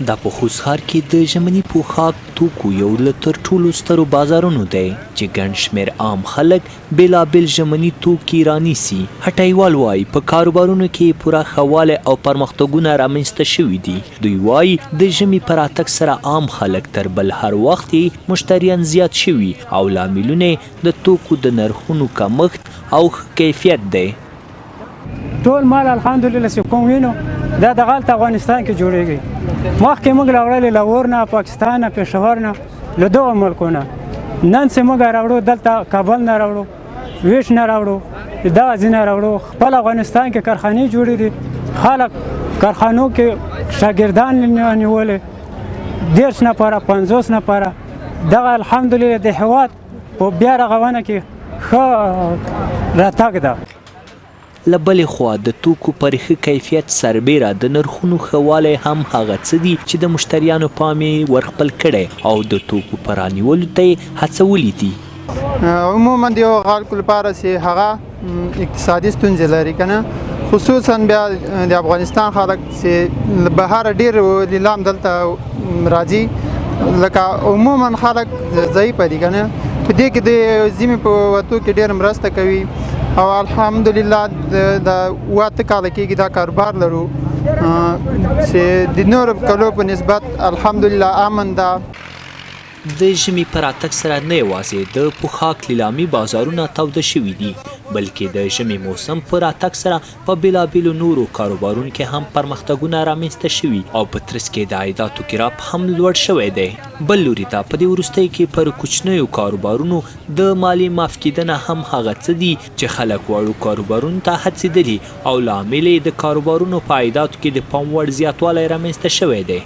دا په خوست ښار کې د ژمني پوښاک توکو یو له تر ټولو سترو بازارونو دی چې ګڼ شمېر عام خلک بېلابېل ژمني توکي رانیسي. هټیوال وایي په کاروبارونو کې پوره ښه والی او پرمختګونه رامنځته شوي دي. دوی وایي د ژمي په راتګ سره عام خلک تر بل هر وخت مشتریان زیات شوي او لاملونه د توکو د نرخونو کمښت او ښه کیفیت دی. ټول مال الحمدلله چې کوم وینو دا دغلته افغانستان کې جوړیږي. مخکې موږ راوړلې لاهور نه، پاکستان نه، پېښور نه، له دغو ملکونو. نن چې موږ راوړو دلته کابل نه راوړو، ویش نه راوړو، دغه ځینې راوړو. خپل افغانستان کې کارخانې جوړې دي، خلک کارخانو کې شاګردان نیولې 10 نفره 50 نفره. دغه الحمدلله د هېواد په بیا رغونه کې ښه راتګ ده. له بلې خوا د توکو پر ښه کیفیت سربیره د نرخونو ښه والی هم هغه څه دي چې د مشتریانو پام یې ورخپل کړی او د توکو په رانیولو ته یې هڅولي دي. عموما د یو خلکو لپاره چې هغه اقتصادي ستونزې لري که نه، خصوصا بیا د افغانستان خلک چې بهر ډېر لیلام دلته راځي، لکه عموما خلک ضعیفه دي که نه، په دې کې د ژمي په وتو کې ډېر مرسته کوي او الحمدلله د 8 کاله کېږي دا کاروبار لرو چې د نورو کلو په نسبت الحمدلله امن ده. د ژمي په راتګ سره نه یوازې د پوښاک لیلامي بازارونه توده شوي دي، بلکې د ژمي موسم په راتګ سره په بېلابېلو نورو کاروبارونو کې هم پرمختګونه رامنځته شوي او په ترڅ کې د عایداتو ګراف هم لوړ شوی دی. بل لوري ته په دې وروستیو کې پر کوچنیو کاروبارونو د مالي معاف کېدنه هم هغه څه دي چې خلک واړو کاروبارونو ته هڅېدلي او لامل یې د کاروبارونو په عایداتو کې د پام وړ زیاتوالی رامنځته شوی دی.